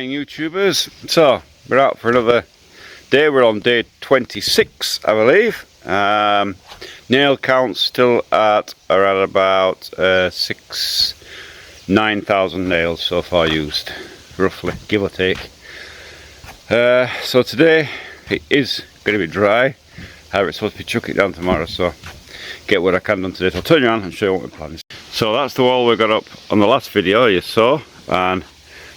morning, YouTubers. So we're out for another day. We're on day 26, I believe. Nail count still at around about 9,000 nails so far used, roughly, give or take. So today it is going to be dry. However, it's supposed to be chucking it down tomorrow, so get what I can done today. So I'll turn you on and show you what we're planning. So that's the wall we got up on the last video you saw, and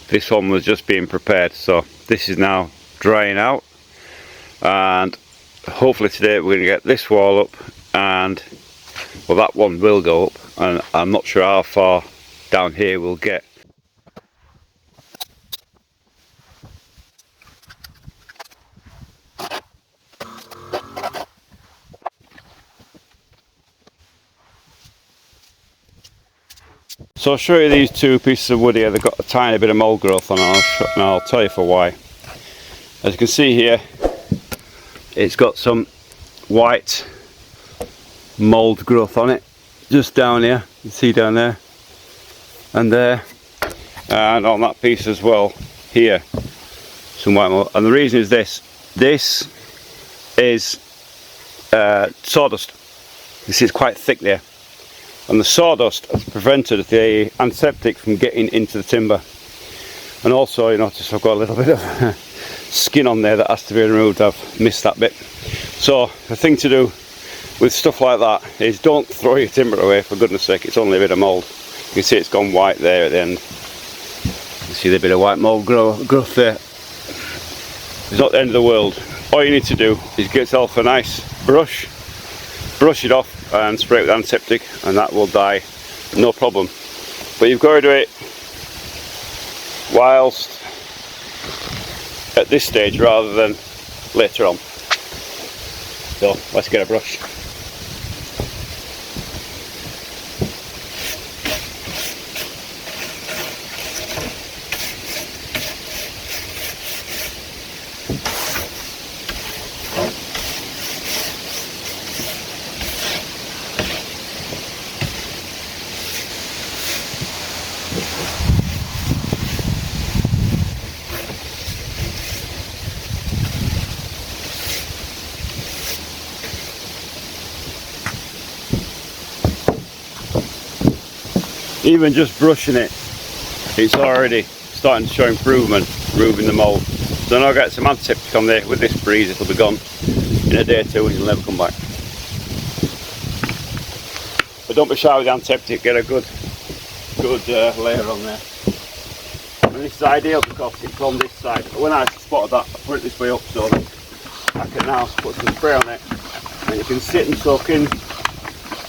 this one was just being prepared. So this is now drying out, and hopefully today we're going to get this wall up, and well, that one will go up, and I'm not sure how far down here we'll get. So I'll show you these two pieces of wood here. They've got a tiny bit of mould growth on it, and I'll tell you for why. As you can see here, it's got some white mould growth on it, just down here. You see down there and there, and on that piece as well here, some white mould. And the reason is this is sawdust. You see it's quite thick there, and the sawdust has prevented the antiseptic from getting into the timber. And also, you notice I've got a little bit of skin on there that has to be removed. I've missed that bit. So the thing to do with stuff like that is don't throw your timber away, for goodness sake. It's only a bit of mould. You can see it's gone white there at the end. You see the bit of white mould growth there. It's not the end of the world. All you need to do is get yourself a nice brush it off and spray it with antiseptic, and that will die, no problem. But you've got to do it whilst at this stage rather than later on. So let's get a brush. Even just brushing it, it's already starting to show improvement, removing the mould. So now I'll get some antiseptic on there. With this breeze it'll be gone in a day or two and it'll never come back. But don't be shy with the antiseptic, get a good layer on there. And this is ideal because it's on this side. When I spotted that, I put it this way up so that I can now put some spray on it, and it can sit and soak in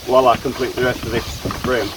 while I complete the rest of this frame.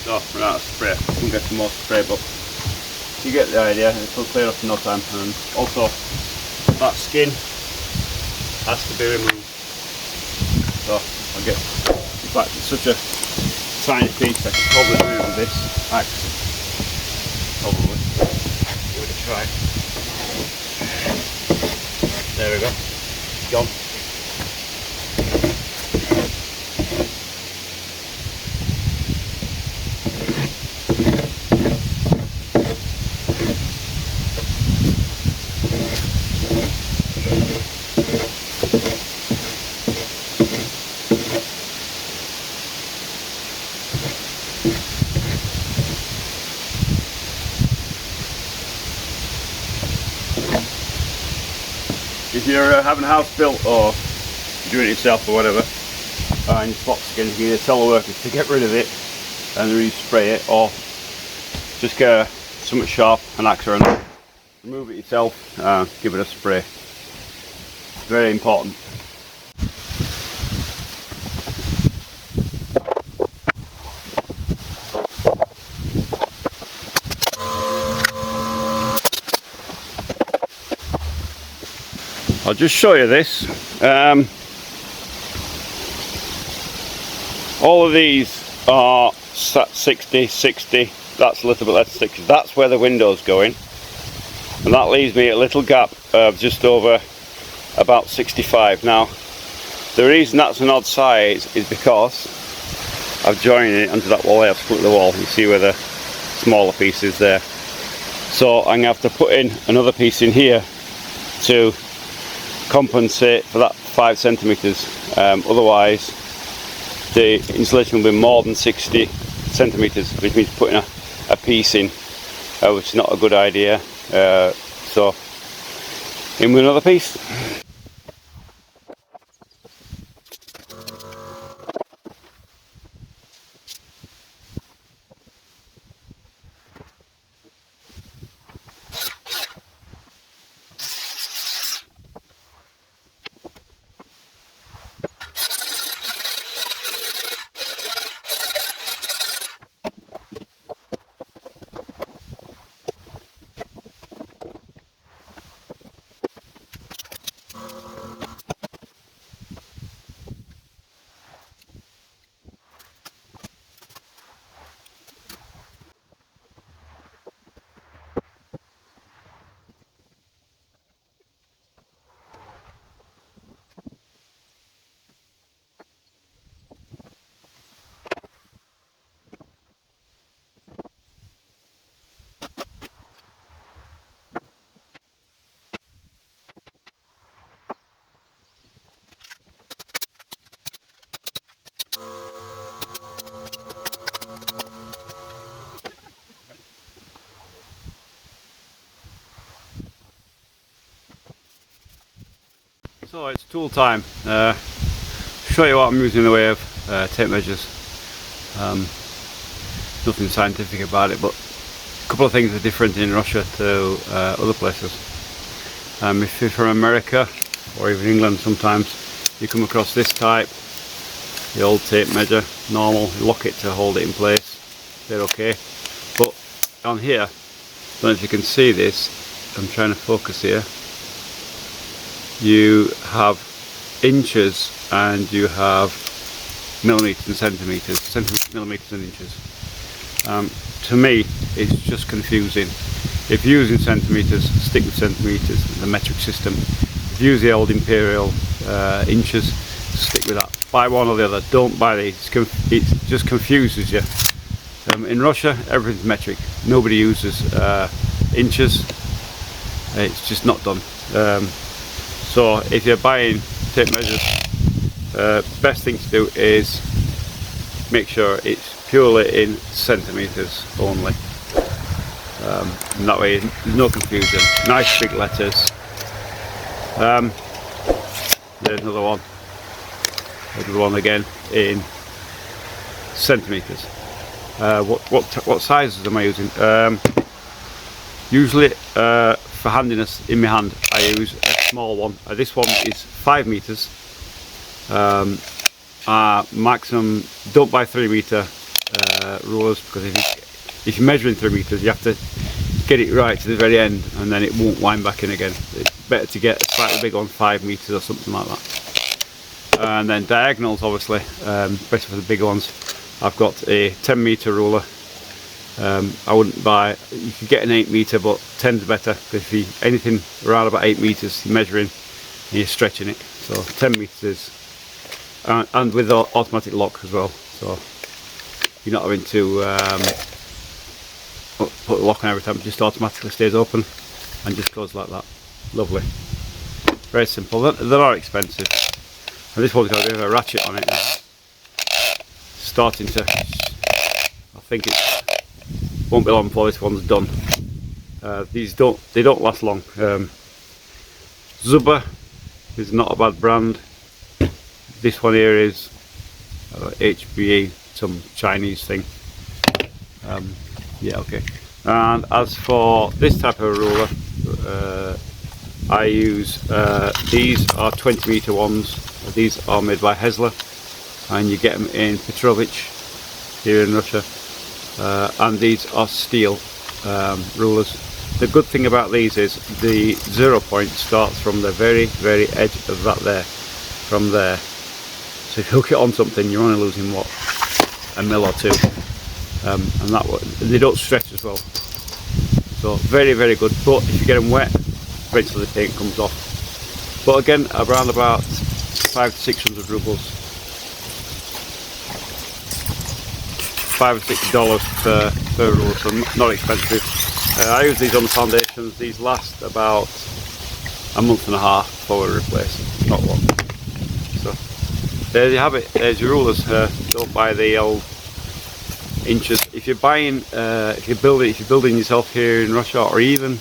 So we're out of spray. We can get some more spray, but you get the idea. It'll clear up in no time. And also, that skin has to be removed. So I'll get, in fact, it's such a tiny piece, I could probably move this axe. Probably. Give it a try. There we go. Gone. If you're having a house built or doing it yourself or whatever, and your spot skin, you can either tell the workers to get rid of it and re-spray it, or just get something sharp, an axe or anything, remove it yourself, give it a spray. Very important. I'll just show you this. All of these are 60, 60, that's a little bit less than 60. That's where the window's going. And that leaves me a little gap of just over about 65. Now, the reason that's an odd size is because I've joined it onto that wall. I've split the wall. You see where the smaller piece is there. So I'm going to have to put in another piece in here to compensate for that 5 centimeters. Otherwise the insulation will be more than 60 centimeters, which means putting a piece in, which is not a good idea. So in with another piece. So it's tool time. Show you what I'm using in the way of tape measures. Nothing scientific about it, but a couple of things are different in Russia to other places. If you're from America or even England, sometimes you come across this type, the old tape measure, normal, you lock it to hold it in place, they're okay. But on here, I don't know if you can see this, I'm trying to focus here, you have inches and you have millimeters and centimeters, millimeters and inches. To me, it's just confusing. If you're using centimeters, stick with centimeters, the metric system. If you use the old imperial inches, stick with that. Buy one or the other, don't buy these, it just confuses you. In Russia, everything's metric. Nobody uses inches, it's just not done. So if you're buying tape measures, best thing to do is make sure it's purely in centimeters only. And that way there's no confusion. Nice big letters. There's another one. There's one again in centimeters. What sizes am I using? Usually for handiness in my hand I use a small one. This one is 5 meters. Maximum, don't buy 3 meter rulers, because if you're measuring 3 meters you have to get it right to the very end and then it won't wind back in again. It's better to get a slightly bigger one, 5 meters or something like that. And then diagonals, obviously, especially for the bigger ones, I've got a 10-metre ruler. I wouldn't buy, you could get an 8-metre, but 10's better, because if you anything around about 8 metres you're measuring and you're stretching it. So 10 metres, and with the automatic lock as well, so you're not having to put the lock on every time. It just automatically stays open and just goes like that. Lovely, very simple. They're not expensive, and this one's got a bit of a ratchet on it now. Starting to, I think it won't be long before this one's done. These don't last long. Zuba is not a bad brand. This one here is HBE, some Chinese thing. Yeah, okay. And as for this type of ruler, I use these are 20-metre ones. These are made by Hessler, and you get them in Petrovich here in Russia. And these are steel rulers. The good thing about these is the 0 point starts from the very edge of that there, from there. So if you hook it on something, you're only losing what, a mil or two, and that they don't stretch as well. So very good. But if you get them wet, eventually the paint comes off. But again, around about 500 to 600 rubles. $5 or $6 per ruler, so not expensive. I use these on the foundations. These last about a month and a half before we replace, not long. So there you have it. There's your rulers. Don't buy the old inches. If you're buying, if you're building yourself here in Russia, or even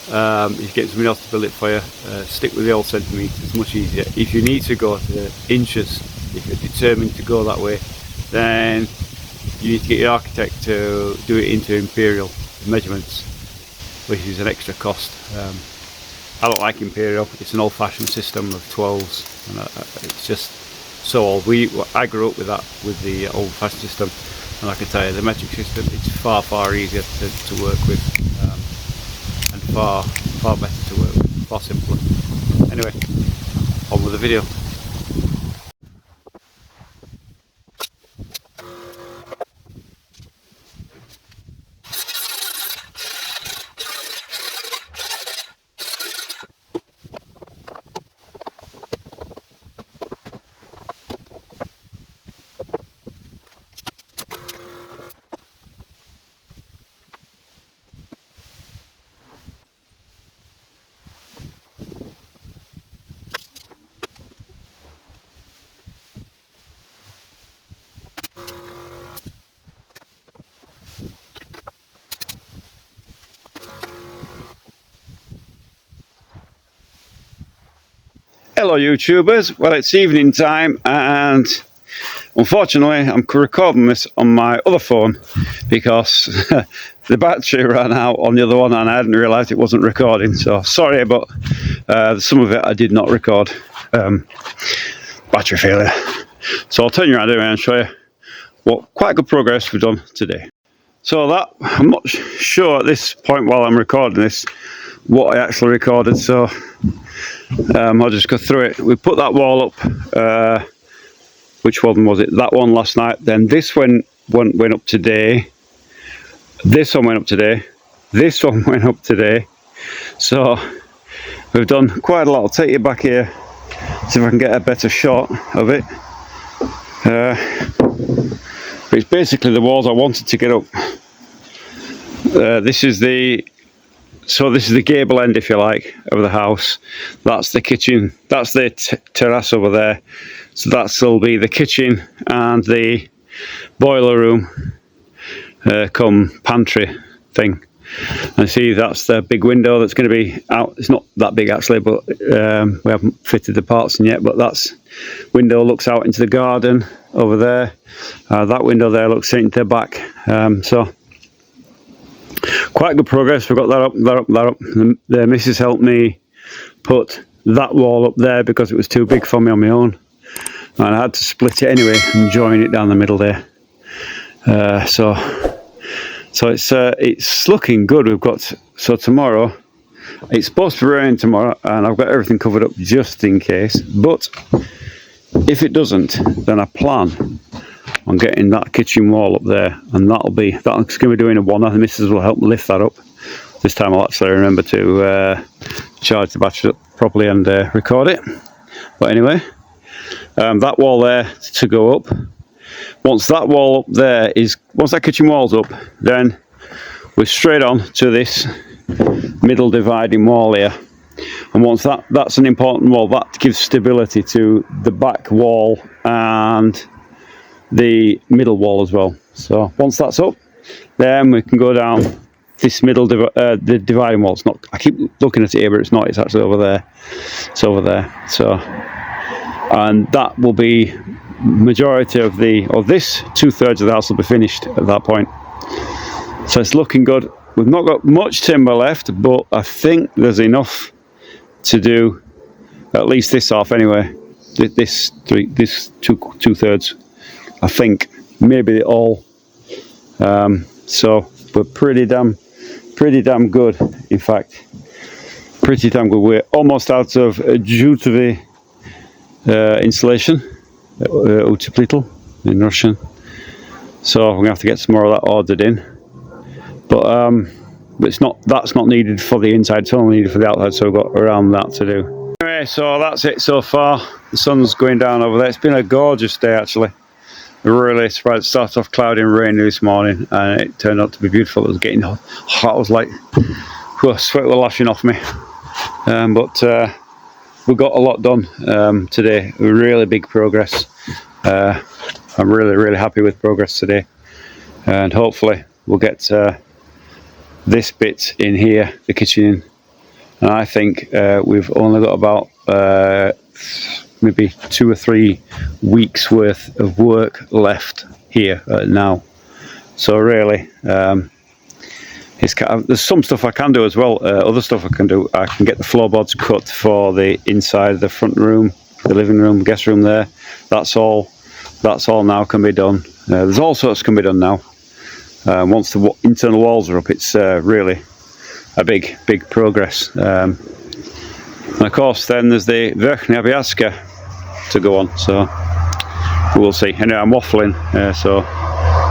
if you're getting somebody else to build it for you, stick with the old centimetres. It's much easier. If you need to go to inches, if you're determined to go that way, then you need to get your architect to do it into imperial measurements, which is an extra cost. I don't like imperial. It's an old-fashioned system of 12s, and it's just so old. I grew up with that, with the old-fashioned system, and I can tell you the metric system, it's far easier to work with, and far better to work with, far simpler. Anyway, on with the video. Hello YouTubers, well it's evening time, and unfortunately I'm recording this on my other phone because the battery ran out on the other one and I hadn't realised it wasn't recording, so sorry, but some of it I did not record. Battery failure. So I'll turn you around anyway and show you what quite good progress we've done today. So that, I'm not sure at this point while I'm recording this what I actually recorded, so I'll just go through it. We put that wall up, which one was it? That one last night. Then this one went up today. This one went up today. This one went up today. So we've done quite a lot. I'll take you back here, see if I can get a better shot of it. But it's basically the walls I wanted to get up. This is the gable end, if you like, of the house. That's the kitchen. That's the terrace over there. So that'll be the kitchen and the boiler room, come pantry thing. And see, that's the big window that's going to be out. It's not that big actually, but we haven't fitted the parts in yet. But that's window looks out into the garden over there. That window there looks into the back. So quite good progress. We've got that up. The missus helped me put that wall up there because it was too big for me on my own, and I had to split it anyway and join it down the middle there. So it's looking good. We've got, so tomorrow it's supposed to rain tomorrow, and I've got everything covered up just in case. But if it doesn't, then I plan on getting that kitchen wall up there, and that's going to be doing a one. The missus will help lift that up. This time I'll actually remember to charge the battery up properly and record it. But anyway, that wall there to go up. Once that wall up there once that kitchen wall's up, then we're straight on to this middle dividing wall here. And once that's an important wall, that gives stability to the back wall and the middle wall as well. So once that's up, then we can go down this middle the dividing wall. It's not, I keep looking at it here, but it's not, it's actually over there. It's over there. So, and that will be majority of this 2/3 of the house will be finished at that point. So it's looking good. We've not got much timber left, but I think there's enough to do at least this half anyway. This 2/3, I think, maybe all. So we're pretty damn good. In fact, pretty damn good. We're almost out of jutovy insulation, uteplitl in Russian. So we're gonna have to get some more of that ordered in. But that's not needed for the inside, it's only needed for the outside, so we've got around that to do. Anyway, so that's it so far. The sun's going down over there. It's been a gorgeous day actually. Really surprised. It started off cloudy and rainy this morning, and it turned out to be beautiful. It was getting hot. I was like, sweat was lashing off me. But we got a lot done today. Really big progress. I'm really happy with progress today, and hopefully we'll get this bit in here, the kitchen, and I think we've only got about maybe 2 or 3 weeks worth of work left here now. So really, there's some stuff I can do as well. Other stuff I can do, I can get the floorboards cut for the inside of the front room, the living room, guest room there. That's all now can be done. There's all sorts can be done now. Once the internal walls are up, it's really a big progress. And of course then there's the Verkhnya Biaska to go on, so we'll see. Anyway, I'm waffling, so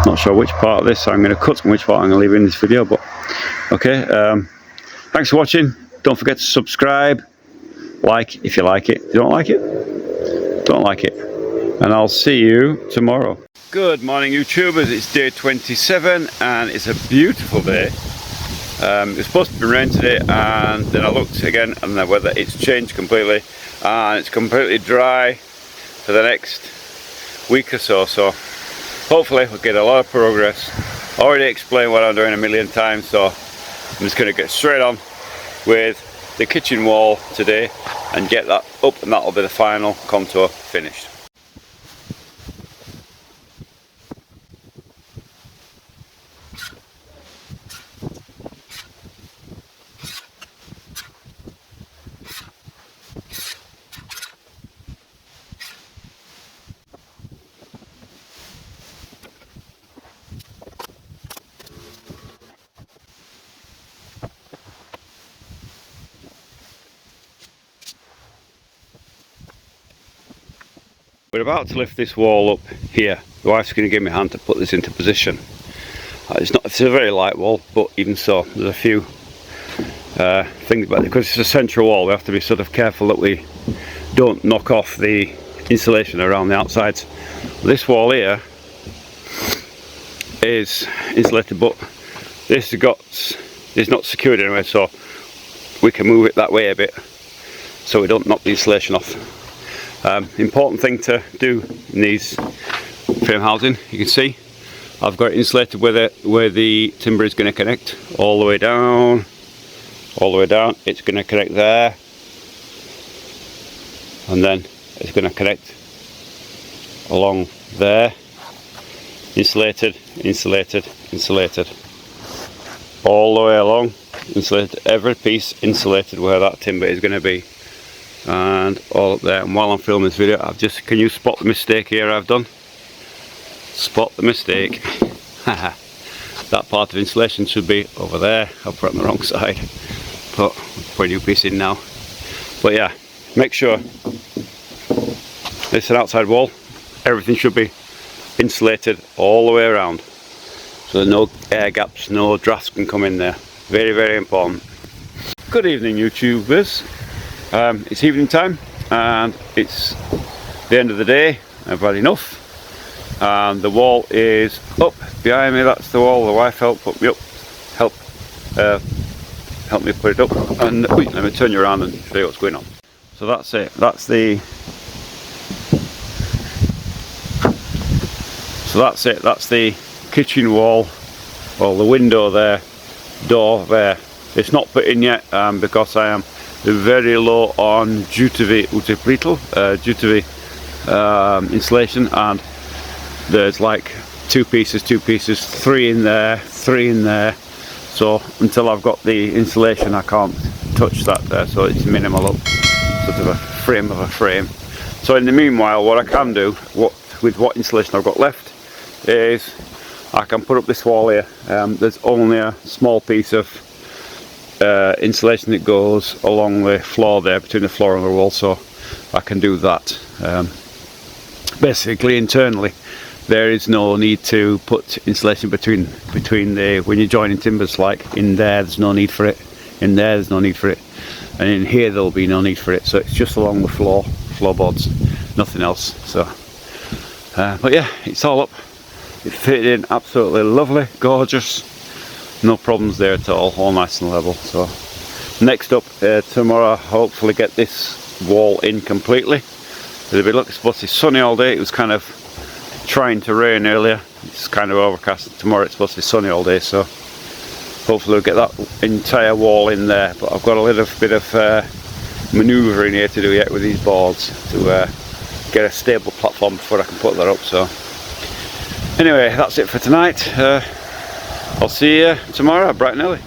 not sure which part of this I'm going to cut and which part I'm going to leave in this video, but okay. Thanks for watching. Don't forget to subscribe, like if you like it. If you don't like it, don't like it. And I'll see you tomorrow. Good morning YouTubers, it's day 27 and it's a beautiful day. It's supposed to be rain today, and then I looked again and the weather, it's changed completely and it's completely dry for the next week or so. So hopefully we'll get a lot of progress. Already explained what I'm doing a million times, so I'm just going to get straight on with the kitchen wall today and get that up, and that'll be the final contour finished. We're about to lift this wall up here. The wife's going to give me a hand to put this into position. It's a very light wall, but even so, there's a few things about it. Because it's a central wall, we have to be sort of careful that we don't knock off the insulation around the outsides. This wall here is insulated, but this is not secured anyway, so we can move it that way a bit so we don't knock the insulation off. Important thing to do in these frame housing, you can see I've got it insulated where the timber is going to connect all the way down, it's going to connect there, and then it's going to connect along there, insulated, all the way along, insulated, every piece insulated where that timber is going to be. And all up there. And while I'm filming this video, can you spot the mistake here I've done? Spot the mistake. That part of insulation should be over there. I've put it on the wrong side. But I'll put a new piece in now. But yeah, make sure it's an outside wall. Everything should be insulated all the way around, so no air gaps, no drafts can come in there. Very, very important. Good evening, YouTubers. It's evening time and it's the end of the day. I've had enough, and the wall is up behind me. That's the wall. The wife helped put me up, help me put it up. And let me turn you around and show you what's going on. So that's it. That's the kitchen wall, or the window there, door there. It's not put in yet because I am very low on jutevi insulation, and there's like two pieces, three in there. So until I've got the insulation, I can't touch that there. So it's minimal up, sort of a frame. So in the meanwhile, what I can do, with what insulation I've got left, is I can put up this wall here. There's only a small piece of insulation that goes along the floor there, between the floor and the wall, so I can do that. Basically, internally, there is no need to put insulation between the, when you're joining timbers, like in there's no need for it, in there's no need for it, and in here there'll be no need for it. So it's just along the floorboards, nothing else. So but yeah, it's all up. It fitted in absolutely lovely, gorgeous, no problems there at all nice and level. So next up, tomorrow, hopefully get this wall in completely. It'll be supposed to be sunny all day. It was kind of trying to rain earlier. It's kind of overcast. Tomorrow it's supposed to be sunny all day, so hopefully we'll get that entire wall in there. But I've got a little bit of manoeuvring here to do yet with these boards to get a stable platform before I can put that up. So anyway, that's it for tonight. I'll see you tomorrow bright and early.